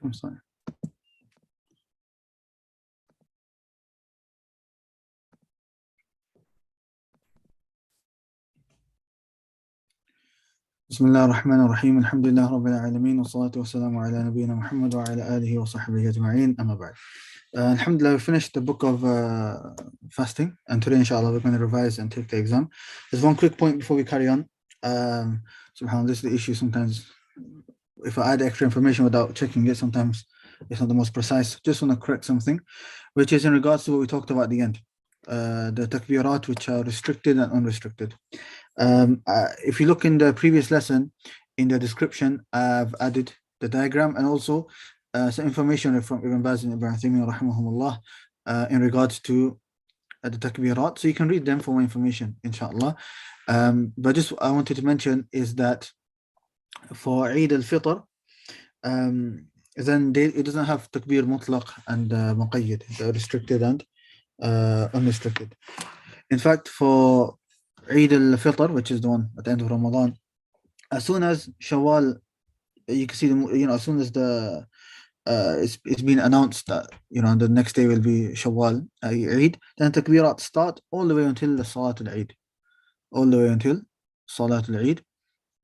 I'm sorry. بسم الله الرحمن الرحيم الحمد لله رب العالمين والصلاة والسلام على نبينا محمد وعلى آله وصحبه أجمعين أما بعد. Alhamdulillah, we finished the book of fasting, and today inshallah we're going to revise and take the exam. There's one quick point before we carry on. SubhanAllah, this is the issue sometimes. If I add extra information without checking it, sometimes it's not the most precise. Just want to correct something, which is in regards to what we talked about at the end. The takbirat which are restricted and unrestricted. If you look in the previous lesson, in the description, I've added the diagram and also some information from Ibn Baz and Ibn Uthaymeen rahimahumullah in regards to the takbirat. So you can read them for more information, inshallah. But just I wanted to mention is that for Eid al-Fitr, then it doesn't have takbir mutlaq and muqayyid, restricted and unrestricted. In fact, for Eid al-Fitr, which is the one at the end of Ramadan, as soon as Shawwal, you can see as soon as the it's been announced that the next day will be Shawwal Eid, then takbirat start all the way until the Salat al-Eid, all the way until Salat al-Eid,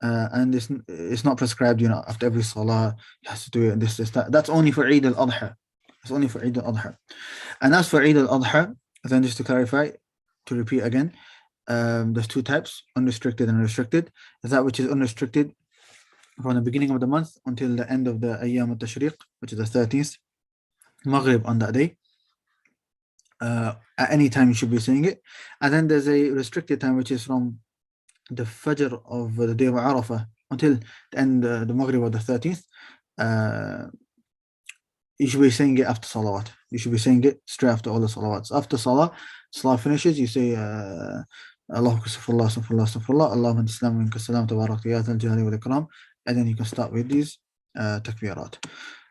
and it's not prescribed. After every Salah you have to do it and this that. That's only for Eid al-Adha. It's only for Eid al-Adha. And as for Eid al-Adha, then just to clarify, to repeat again, there's two types: unrestricted and restricted. That which is unrestricted from the beginning of the month until the end of the Ayyam al-Tashriq, which is the 13th, Maghrib on that day. At any time you should be saying it. And then there's a restricted time, which is from the Fajr of the day of Arafah until the end, the Maghrib of the 13th. You should be saying it after Salawat. You should be saying it straight after all the Salawats. After Salah finishes, you say Allahu Astaghfirullah, Astaghfirullah, Astaghfirullah, Allahumma Islam minka salam, tabarak ya al jalali wal ikram. And then you can start with these takbirat.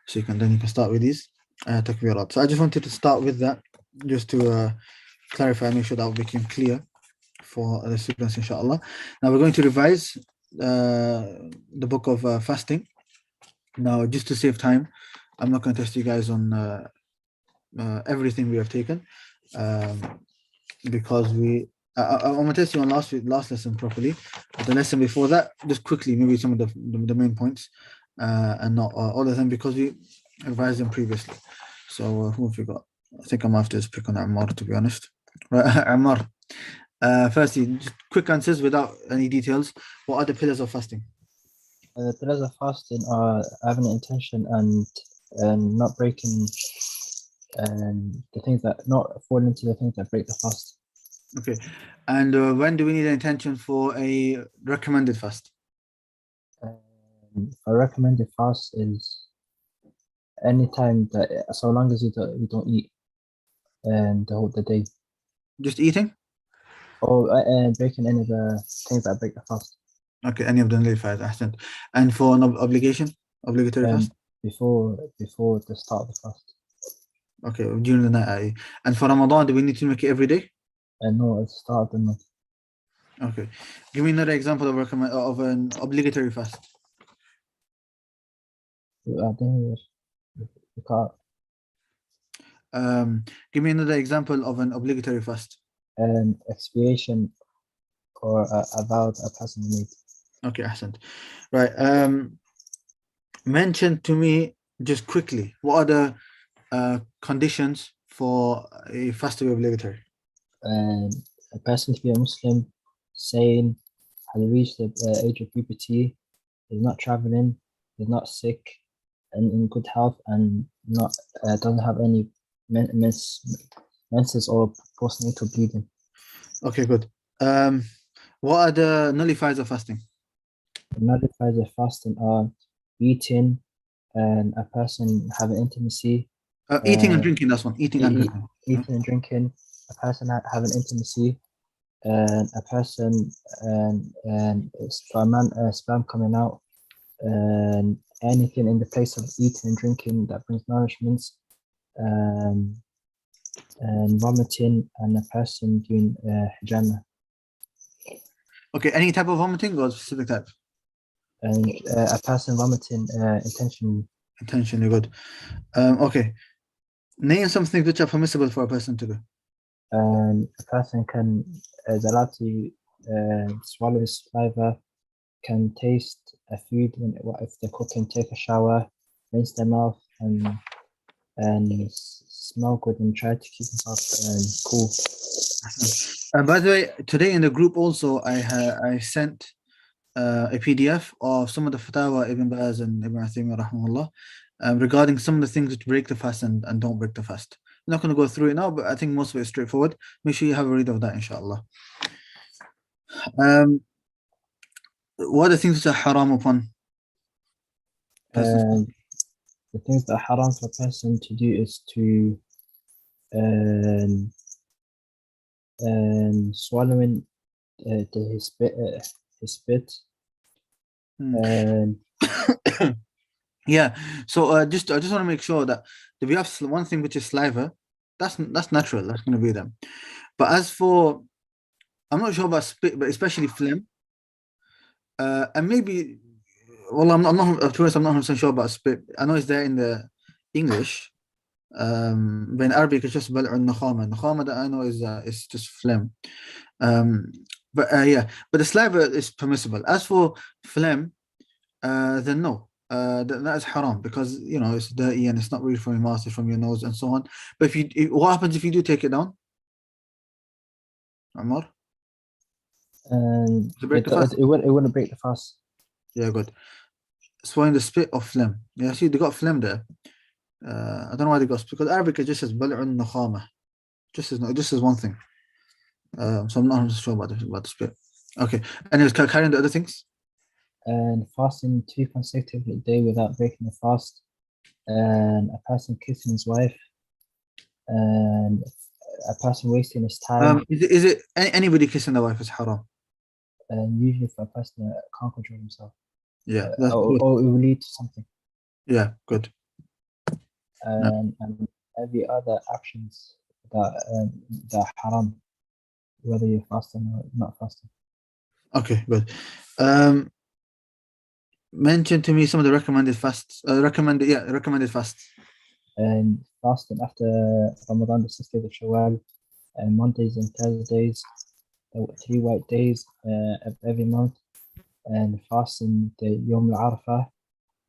So you can start with these takbirat. So I just wanted to start with that, just to clarify, make sure that became clear for the students, inshallah. Now we're going to revise the book of fasting. Now, just to save time, I'm not going to test you guys on everything we have taken, because I'm going to test you on last lesson properly. But the lesson before that, just quickly, maybe some of the main points, and not all of them, because we revised them previously. So who have we got? I think I'm going to have to just pick on Ammar, to be honest. Right, Ammar. Firstly, just quick answers without any details. What are the pillars of fasting? The pillars of fasting are having an intention and not breaking, and the things that not falling into the things that break the fast. Okay, and when do we need an intention for a recommended fast? A recommended fast is anytime that, so long as you don't eat and the whole day. Just eating? Or breaking any of the things that break the fast. Okay, any of them will fast. Ahsan. And for an obligatory fast? Before the start of the fast. Okay, during the night. And for Ramadan, do we need to make it every day? No, at the start of the month. Okay, give me another example of an obligatory fast. I think you can't. Give me another example of an obligatory fast. Expiation or a vow that a person made. Okay, ahsan. Right. Mention to me just quickly, what are the conditions for a fast to be obligatory? A person to be a Muslim, sane, has reached the age of puberty, is not traveling, is not sick, and in good health, and not doesn't have any menses or postnatal bleeding. Okay, good. What are the nullifiers of fasting? The nullifiers of fasting are eating, and a person having intimacy. Eating and drinking, that's one. Eating and drinking. Eating and drinking, a person having intimacy, and a person and sperm coming out, and anything in the place of eating and drinking that brings nourishments, and vomiting, and a person doing hijama. Okay, any type of vomiting or specific type? And a person vomiting intentionally. Intentionally, good. Okay. Name some things which are permissible for a person to do. And a person is allowed to swallow his saliva, can taste a food if they're cooking, take a shower, rinse their mouth, and smell good and try to keep himself cool. By the way, today in the group also, I sent a PDF of some of the fatwa Ibn Baz and Ibn Uthaymeen rahimahullah regarding some of the things which break the fast and don't break the fast. I'm not going to go through it now, but I think most of it is straightforward. Make sure you have a read of that, inshallah. What are the things which are haram upon persons? And the things that are haram for a person to do is to swallowing his spit. And Yeah, so I just want to make sure that we have one thing which is saliva. That's natural. That's going to be them. But as for, I'm not sure about spit, but especially phlegm. And maybe, well, I'm not. To be honest, I'm not 100% sure about spit. I know it's there in the English. But in Arabic, it's just bal'un nakhama. Nakhama that I know is just phlegm. But yeah, but the saliva is permissible. As for phlegm, then no. That is haram because it's dirty and it's not really from your mouth, it's from your nose and so on. But what happens if you do take it down, Amar? and To break the fast? it wouldn't break the fast. Yeah, good. Swallowing the spit of phlegm. Yeah, see, they got phlegm there. I don't know why they got spit because Arabic it just says bal'un nakhama. Just as one thing. So I'm not sure about the spit. Okay. Anyways, carrying the other things. And fasting 2 consecutive days without breaking the fast, and a person kissing his wife, and a person wasting his time. Is it anybody kissing their wife is haram? And usually for a person that can't control himself. Yeah, or it will lead to something. Yeah, good. And every other actions that are haram, whether you're fasting or not fasting. Okay, good. Mention to me some of the recommended fasts. Recommended fasts. And fasting after Ramadan, the 6th day of Shawwal, and Mondays and Thursdays, 3 white days of every month, and fasting the Yom al-Arafah,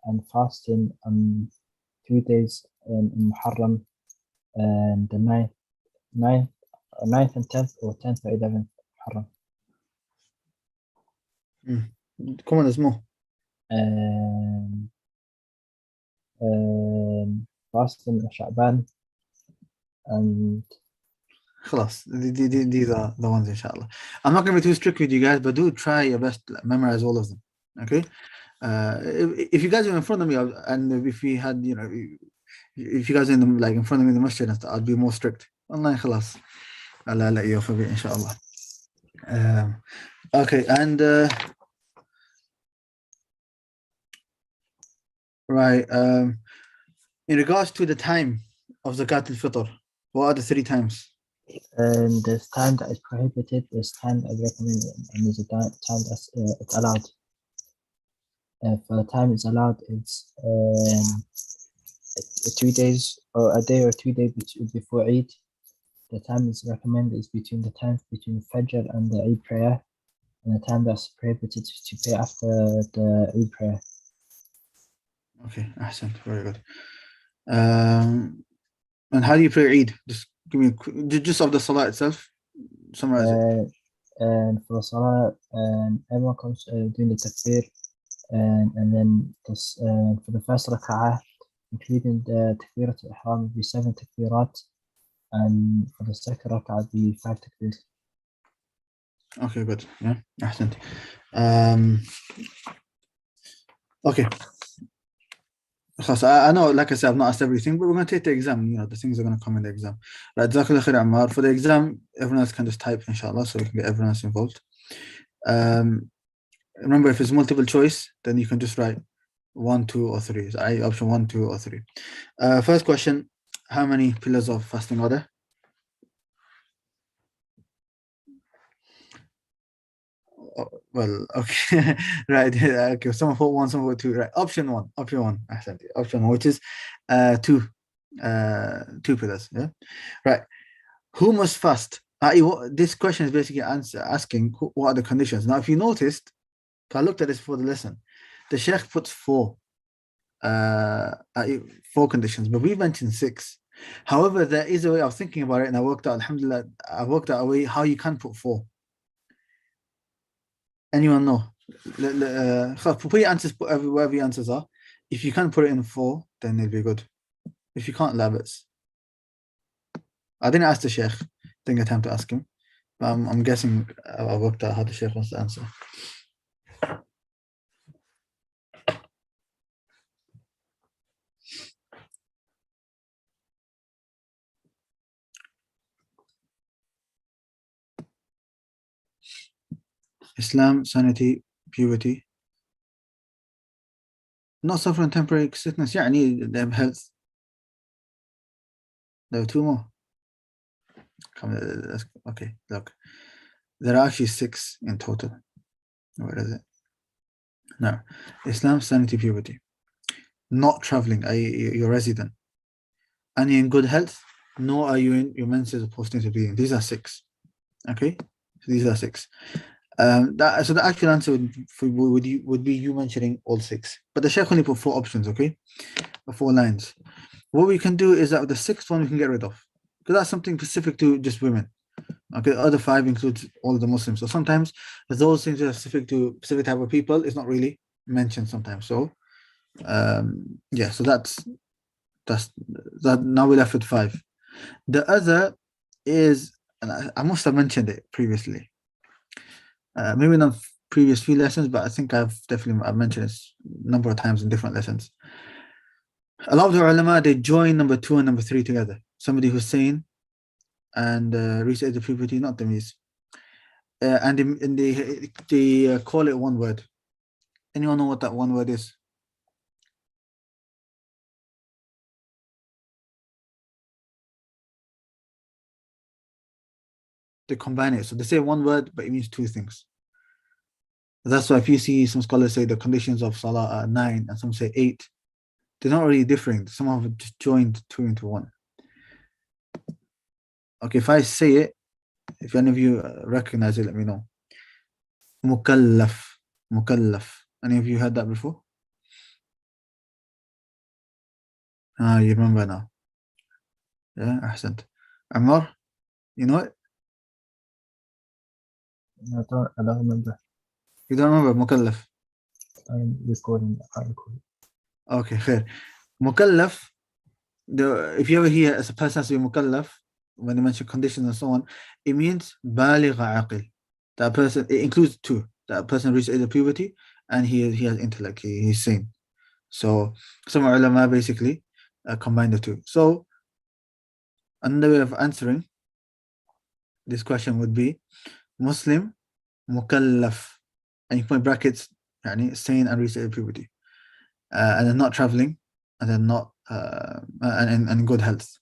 and fasting 3 days in Muharram, and the 9th and 10th, or 10th or 11th Muharram. Come on, there's more. Fasting in Sha'ban, and خلاص, these are the ones, inshallah. I'm not going to be too strict with you guys, but do try your best to memorize all of them. Okay? If you guys are in front of me, and if we had, if you guys are in front of me in the masjid and stuff, I'd be more strict. Online, خلاص. I'll let you off a bit, inshallah. Okay, and right. In regards to the time of Zakat al-Fitr, what are the 3 times? And there's time that is prohibited, there's time that is recommended, and there's a time that's it's allowed. For the time it's allowed, it's 2 days or a day or 2 days before Eid. The time is recommended is between the time between Fajr and the Eid prayer, and the time that's prohibited to pay after the Eid prayer. Okay, ahsan, very good. And how do you pray Eid? Just give me just of the Salah itself. Summarize it. And for Salah, everyone comes doing the takbir, and then this, for the first rak'ah, including the takbirat al-ihram, will be 7 takbirat, and for the second rak'ah, will be 5 takbir. Okay, good. Yeah, ahsan. Okay. I know, like I said, I've not asked everything, but we're going to take the exam. The things are going to come in the exam. Right, Jazakallah khair, Ammar. For the exam, everyone else can just type, inshallah, so we can get everyone else involved. Remember, if it's multiple choice, then you can just write 1, 2, or 3. So option 1, 2, or 3. First question: how many pillars of fasting are there? Well, okay, right. Okay, someone put one, someone put two. Right, option one. Ahsan, option one, which is two pillars. Yeah, right. Who must fast? This question is basically asking what are the conditions. Now, if you noticed, I looked at this for the lesson. The Sheikh puts four conditions, but we mentioned six. However, there is a way of thinking about it, and I worked out, alhamdulillah, I worked out a way how you can put four. Anyone know? Put your answers, wherever your answers are. If you can put it in four, then it'll be good. If you can't, labits. I didn't ask the Sheikh, didn't get time to ask him. But I'm guessing I worked out how the Sheikh wants to answer. Islam, sanity, purity. Not suffering temporary sickness. يعني they have health. There are two more. Okay, look. There are actually six in total. Where is it? No. Islam, sanity, purity. Not traveling, you're resident. And you're in good health, nor are you in your menses or postnatal bleeding. These are six. Okay? So these are six. So the actual answer would be you mentioning all six. But the Sheikh only put four options, okay? 4 lines. What we can do is that the sixth one we can get rid of. Because that's something specific to just women. Okay, the other 5 includes all of the Muslims. So sometimes those things are specific to specific type of people. It's not really mentioned sometimes. So yeah, so that's that. Now we're left with 5. The other is, and I must have mentioned it previously. Maybe not previous few lessons, but I think I've mentioned it a number of times in different lessons. A lot of the ulama, they join number 2 and number 3 together. Somebody who's sane and reaches the puberty, not the means. And they call it one word. Anyone know what that one word is? They combine it. So they say one word, but it means 2 things. That's why if you see some scholars say the conditions of Salah are 9 and some say 8, they're not really differing. Some have just joined 2 into 1. Okay, if I say it, if any of you recognize it, let me know. Mukallaf. Any of you heard that before? You remember now. Yeah, Ahsant. Ammar, you know it? I don't remember. You don't remember Mukallaf? I'm recording. Okay, khair. Mukallaf, if you ever hear as a person has to be Mukallaf, when they mention conditions and so on, it means baligh aqil. That person, it includes 2. That person reaches age of puberty and he has intellect, he's sane. So some ulama basically combine the 2. So another way of answering this question would be Muslim, Mukallaf, and you put in brackets, sane and reach age of puberty, and then not traveling, and then not and good health,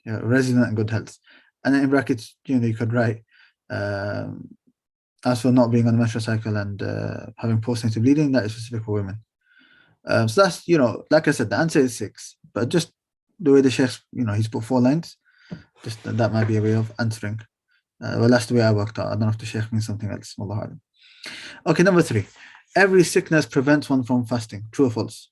resident and good health, and then in brackets, you could write as for not being on the menstrual cycle and having postnatal bleeding, that is specific for women. So that's, like I said, the answer is 6, but just the way the Sheikh, he's put 4 lines, just that might be a way of answering. Well, that's the way I worked out. I don't know if the Sheikh means something else. Wallahu alam. Okay, number 3. Every sickness prevents one from fasting. True or false?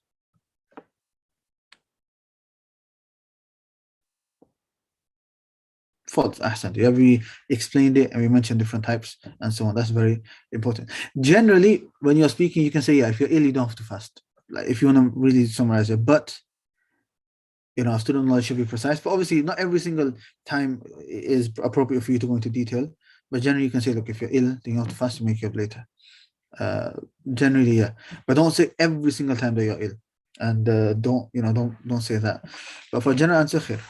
False. Ahsan. We explained it and we mentioned different types and so on. That's very important. Generally, when you're speaking, you can say, yeah, if you're ill, you don't have to fast. Like if you want to really summarize it, but student knowledge should be precise. But obviously, not every single time is appropriate for you to go into detail. But generally, you can say, look, if you're ill, then you have to fast to make it up later. Generally, yeah. But don't say every single time that you're ill, and don't say that. But for general answer, khair.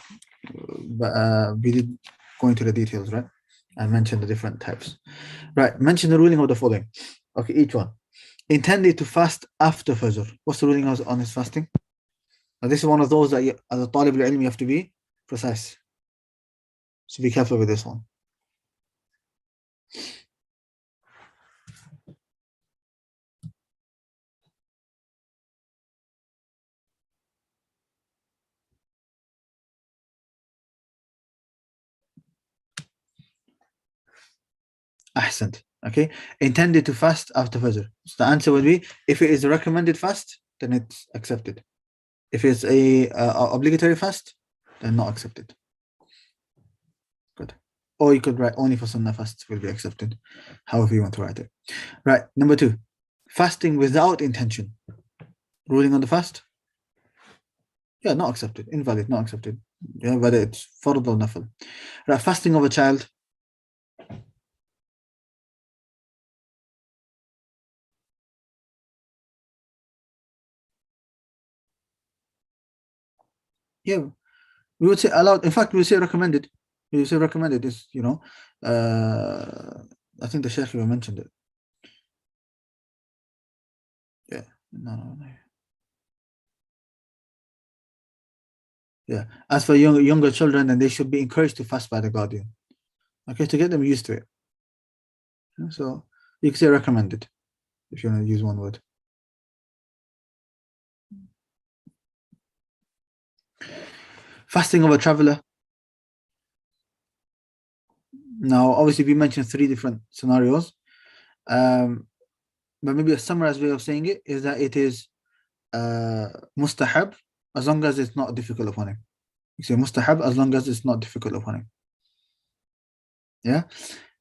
But we did go into the details, right? I mentioned the different types. Right. Mention the ruling of the following. Okay, each one. Intended to fast after Fajr. What's the ruling on his fasting? Now, this is one of those that as a talib al-ilm, you have to be precise. So be careful with this one. Ahsant. Okay. Intended to fast after Fajr. So the answer would be, if it is a recommended fast, then it's accepted. If it's a obligatory fast, then not accepted. Good. Or you could write only for Sunnah fasts will be accepted. However you want to write it. Right. Number 2, fasting without intention. Ruling on the fast? Yeah, not accepted. Invalid, not accepted. Yeah, whether it's fard or nafil. Right. Fasting of a child. Yeah, we would say allowed. In fact, we would say recommended. We would say recommended is, I think the Sheikh even mentioned it. Yeah. No. Yeah. As for younger children, then they should be encouraged to fast by the guardian. Okay, to get them used to it. So you can say recommended if you want to use one word. Fasting of a traveler. Now, obviously, we mentioned 3 different scenarios. But maybe a summarized way of saying it is that it is mustahab as long as it's not difficult upon him. You say mustahab as long as it's not difficult upon him. Yeah.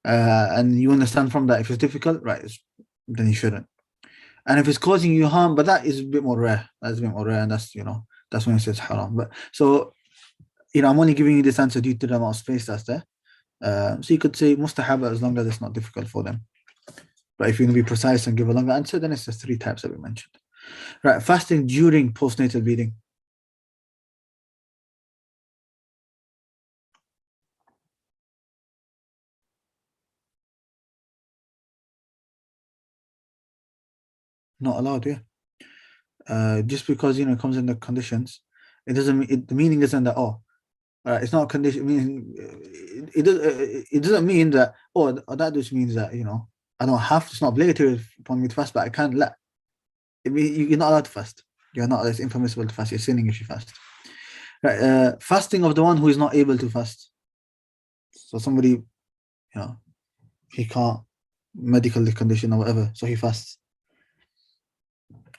And you understand from that if it's difficult, right, then you shouldn't. And if it's causing you harm, but that is a bit more rare. That's a bit more rare, and that's when it says haram. But so I'm only giving you this answer due to the amount of space that's there. So you could say mustahab as long as it's not difficult for them. But if you're going to be precise and give a longer answer, then it's the 3 types that we mentioned. Right, fasting during postnatal bleeding. Not allowed, yeah. Just because it comes in the conditions, it doesn't mean the meaning isn't that it's not a condition. I mean, it doesn't mean that that just means that I don't have to. It's not obligatory upon me to fast, but I can't let. You're not allowed to fast. You're not. It's impermissible to fast. You're sinning if you fast. Right. Fasting of the one who is not able to fast. So somebody, he can't, medical condition or whatever, so he fasts.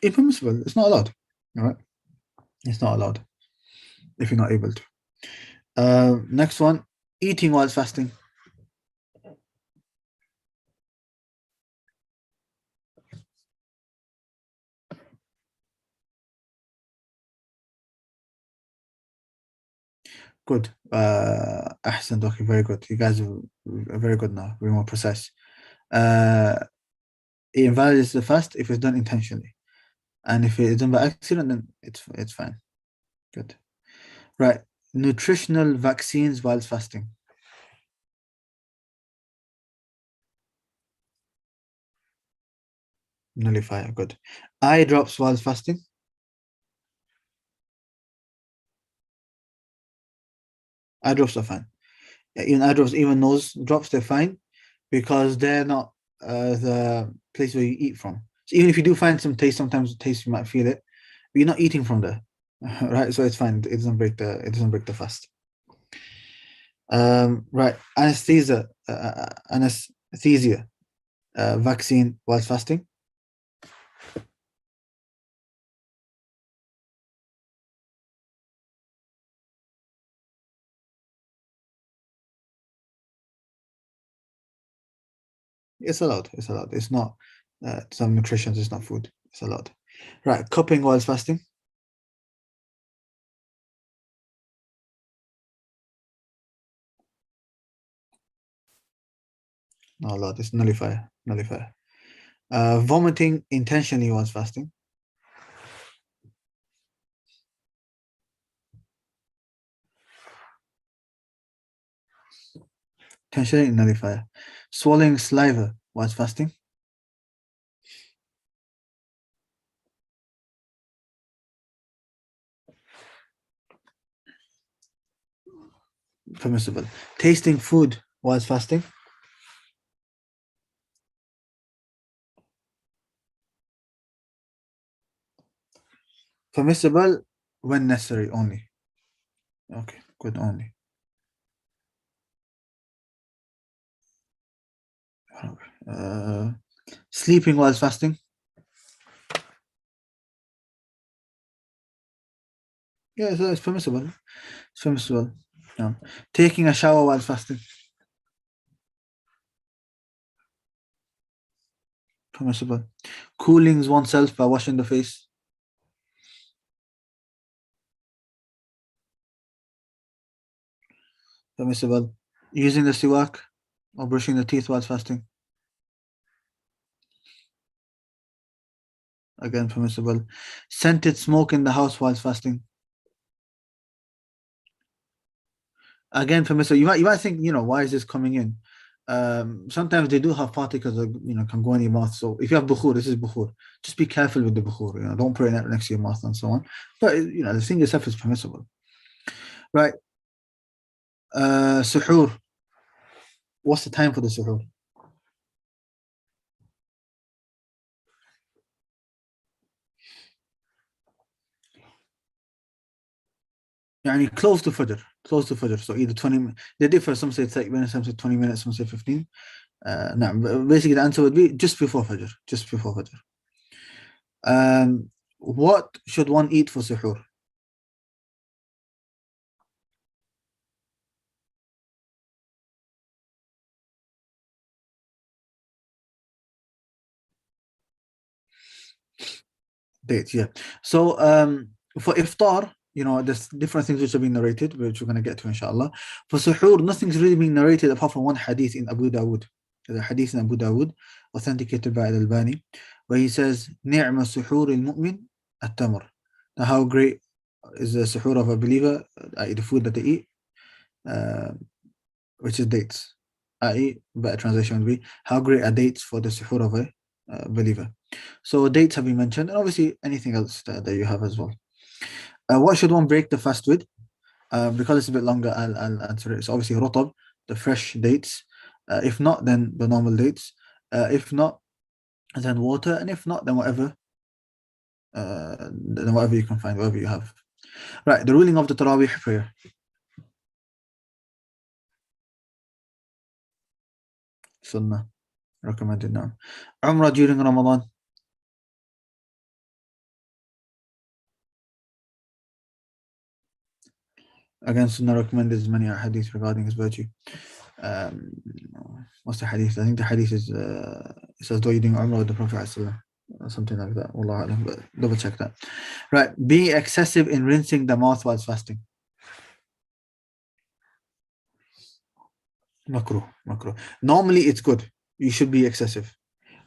Impermissible. It's not allowed. All right. It's not allowed if you're not able to. Next one, eating while fasting. Good. Ahsan, okay, very good. You guys are very good now. We're more precise. It invalidates the fast if it's done intentionally. And if it's done by accident, then it's fine. Good. Right. Nutritional vaccines while fasting. Nullifier. Good. Eye drops while fasting. Eye drops are fine. Even eye drops, even nose drops, they're fine because they're not the place where you eat from. So even if you do find some taste, sometimes the taste you might feel it, but you're not eating from there, right? So it's fine. It doesn't break the fast. Right. Anesthesia vaccine while fasting. It's allowed. It's allowed. It's not some nutrition. It's not food. It's allowed. Right. Cupping while fasting. Not allowed. It's nullifier. Nullifier. Vomiting intentionally while fasting. Intentionally nullifier. Swallowing saliva while fasting. Permissible. Tasting food while fasting. Permissible when necessary only. Okay, good only. Sleeping while fasting. Yeah, so it's permissible. It's permissible. No. Taking a shower while fasting. Permissible. Cooling oneself by washing the face. Permissible. Using the siwak or brushing the teeth while fasting. Again, permissible. Scented smoke in the house while fasting. Again, permissible. You might think, why is this coming in? Sometimes they do have particles that can go in your mouth. So if you have bukhur, this is bukhur. Just be careful with the bukhur. Don't put it next to your mouth and so on. But the thing itself is permissible, right? Suhoor. What's the time for the suhoor? Close to Fajr. So either 20 they differ, some say 30 minutes, some say 20 minutes, some say 15. Basically the answer would be just before Fajr. What should one eat for suhoor? Dates, yeah. So for iftar, there's different things which have been narrated, which we're going to get to inshallah. For suhoor, nothing's really been narrated apart from one hadith in Abu Dawood. There's a hadith in Abu Dawood, authenticated by Al-Albani, where he says, "Ni'ma suhoor al-mu'min at-tamr." Now, how great is the suhoor of a believer, i.e. the food that they eat, which is dates. I.e. better translation would be, how great are dates for the suhoor of a believer. So dates have been mentioned, and obviously anything else that you have as well. What should one break the fast with? Because it's a bit longer, I'll answer it. So obviously rotab, the fresh dates. If not, then the normal dates. If not, then water, and if not, then whatever you can find, whatever you have. Right, the ruling of the Tarawih prayer. Sunnah, recommended now. Umrah during Ramadan. Again, Sunnah recommended as many hadith regarding his virtue. What's the hadith? I think the hadith is it says do you doing Umrah with the Prophet or something like that. Wallahu alam, but double check that. Right, being excessive in rinsing the mouth whilst fasting. Makruh. Normally it's good. You should be excessive.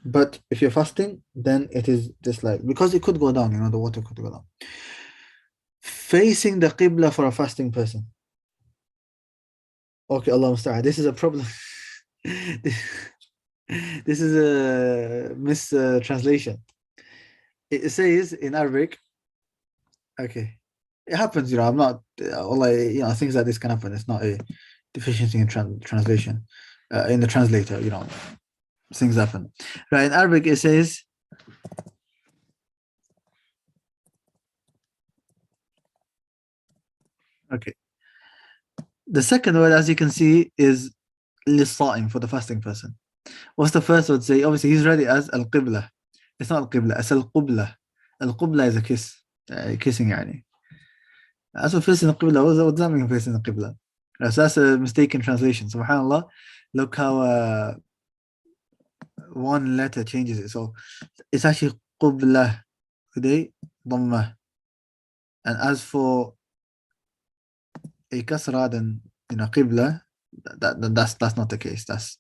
But if you're fasting, then it is disliked because it could go down, the water could go down. Facing the Qibla for a fasting person. Okay, Allah musta'an. This is a problem. This is a mistranslation. It says in Arabic, okay, it happens, I'm not, Allah, things like this can happen. It's not a deficiency in translation, in the translator, things happen. Right, in Arabic it says, okay, the second word, as you can see, is للصائم, for the fasting person. What's the first word say? Obviously he's read it as al-qibla. It's not al-qibla, it's al-qubla. Al-qubla is a kiss, kissing يعني. As for facing the qibla, what does that mean, facing the qibla? So that's a mistaken translation. Subhanallah, look how one letter changes it. So it's actually qubla today, dhamma. And as for a kasra, then qibla, that's not the case. That's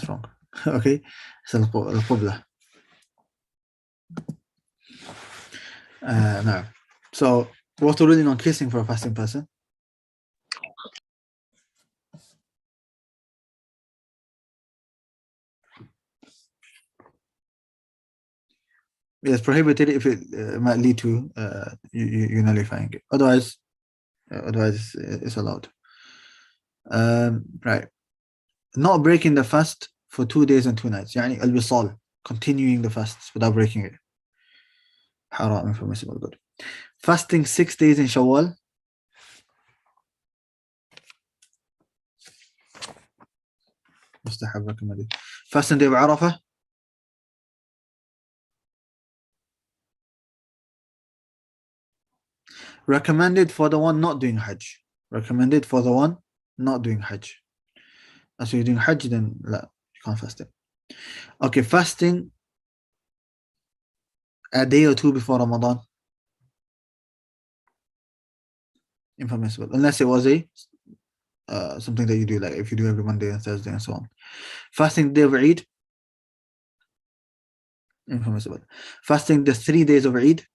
wrong. Okay, it's al-qubla. Now, so what's the ruling on kissing for a fasting person? It's prohibited if it might lead to you nullifying it. Otherwise it's allowed. Right. Not breaking the fast for 2 days and 2 nights. يعني al-wisal, continuing the fast without breaking it. Haram, impermissible, good. Fasting 6 days in Shawwal. مستحب recommended. Fasting day of Arafah. Recommended for the one not doing Hajj. Recommended for the one not doing Hajj. As you're doing Hajj, then you can't fast it. Okay, fasting a day or two before Ramadan. Impermissible. Unless it was a something that you do, like if you do every Monday and Thursday and so on. Fasting the day of Eid. Impermissible. Fasting the 3 days of Eid.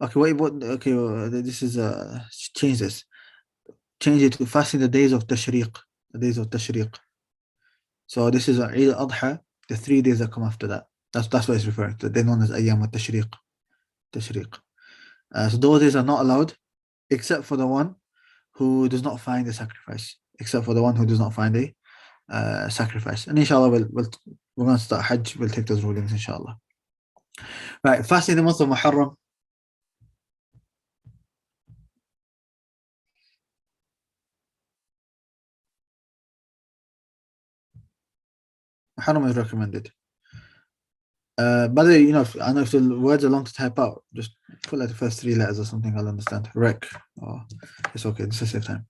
Okay, okay, this is change this. Change it to fasting the days of Tashriq. The days of Tashriq. So this is Eid al-Adha, the 3 days that come after that. That's what it's referring to. They're known as Ayyam al-Tashriq. Tashriq. So those days are not allowed, except for the one who does not find a sacrifice. Except for the one who does not find a sacrifice. And inshallah, we're going to start Hajj. We'll take those rulings, inshallah. Right, fasting the month of Muharram. Muharram is recommended. By the way, you know, I know if the words are long to type out, just put like the first 3 letters or something, I'll understand. Rek. Oh, it's okay, this is save time.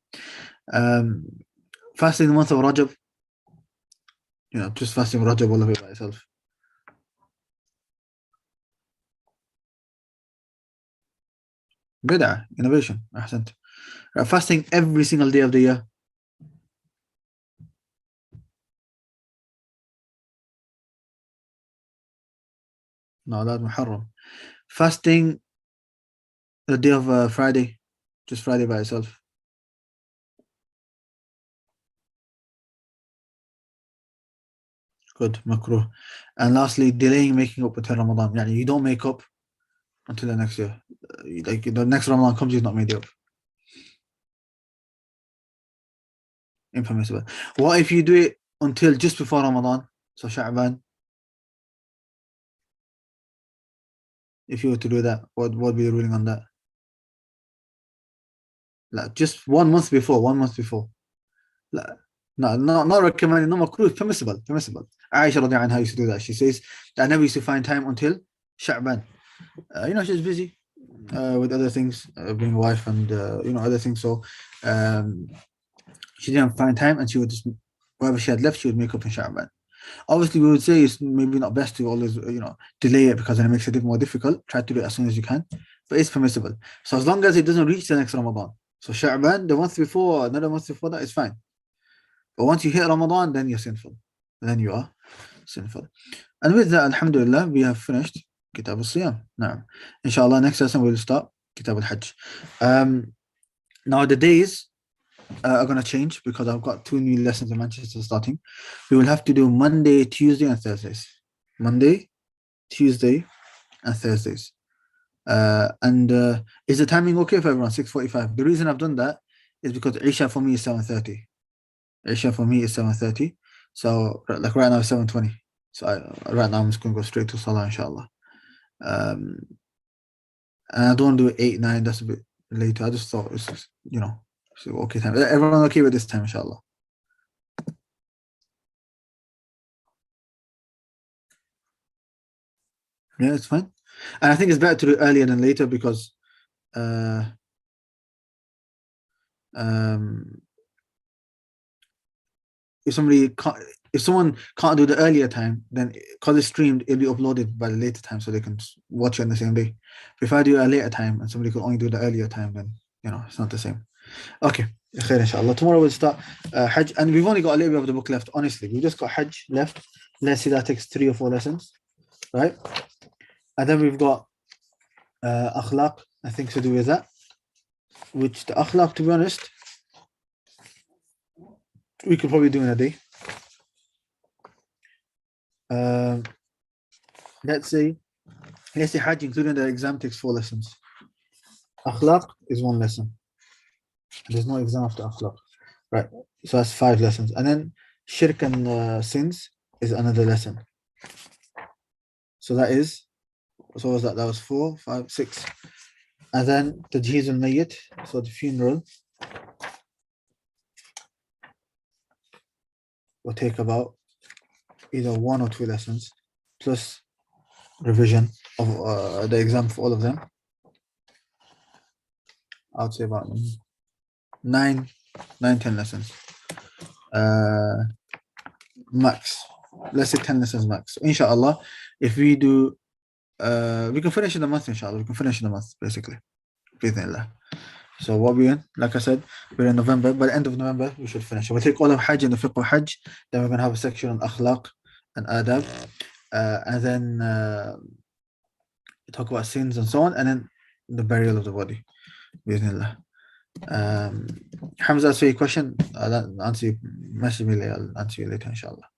Fasting the month of Rajab. You know, just fasting Rajab all of it by itself. Bid'ah, innovation. Ahsant. Fasting every single day of the year. No, that's Muharram. Fasting the day of Friday, just Friday by itself. Good, makruh. And lastly, delaying making up until Ramadan. Yani you don't make up until the next year. Like the next Ramadan comes, you've not made it up. Impermissible. What if you do it until just before Ramadan? So Sha'ban. If you were to do that, what would be the ruling on that? Like just 1 month before, 1 month before. Like, no, not recommended, no makruh, permissible. Aisha radiallahu anha used to do that. She says that I never used to find time until Sha'ban. You know, she's busy with other things, being a wife and you know, other things. So she didn't find time, and she would just, whatever she had left, she would make up in Sha'ban. Obviously, we would say it's maybe not best to always, you know, delay it, because then it makes it a bit more difficult. Try to do it as soon as you can, but it's permissible. So as long as it doesn't reach the next Ramadan. So Sha'ban, the month before, another month before that is fine. But once you hit Ramadan, then you're sinful. Then you are sinful. And with that, alhamdulillah, we have finished Kitab al-Siyam. Now, inshallah, next lesson we'll start Kitab al-Hajj. Now the days are going to change, because I've got 2 new lessons in Manchester starting. We will have to do Monday, Tuesday, and Thursdays. Monday, Tuesday, and Thursdays. Is the timing okay for everyone? 6:45. The reason I've done that is because Isha for me is 7:30. Isha for me is 7:30. So like right now it's 7:20. So right now I'm just going to go straight to Salah, inshallah. And I don't want to do 8, 9. That's a bit later. I just thought it's just, you know, so okay time. Everyone okay with this time, inshallah? Yeah, it's fine. And I think it's better to do earlier than later, because if someone can't do the earlier time, then because it's streamed, it'll be uploaded by the later time, so they can watch it on the same day. But if I do a later time and somebody could only do the earlier time, then, you know, it's not the same. Okay, khair, inshallah. Tomorrow we'll start Hajj, and we've only got a little bit of the book left. Honestly, we've just got Hajj left. Let's see, that takes 3 or 4 lessons, right? And then we've got Akhlaq, I think, to do with that, which the Akhlaq, to be honest, we could probably do in a day. Let's say Hajj, including the exam, takes 4 lessons. Akhlaq is 1 lesson. There's no exam after Akhlaq, right? So that's 5 lessons. And then Shirk and sins is another lesson. So that is, so what was that? That was 4, 5, 6. And then Tajheez al-Mayyit, so the funeral, will take about either 1 or 2 lessons plus revision of the exam for all of them. I would say about 9, 10 lessons. Max. Let's say 10 lessons max. So inshallah, if we do, we can finish in the month, inshallah. We can finish in the month, basically. Bismillah. So what we in? Like I said, we're in November. By the end of November, we should finish. We'll take all of Hajj and the fiqh Hajj. Then we're going to have a section on akhlaq and adab. And then talk about sins and so on. And then the burial of the body. Bismillah. Hamza, ask you a question. I'll answer you. Message me later. I'll answer you later, inshallah.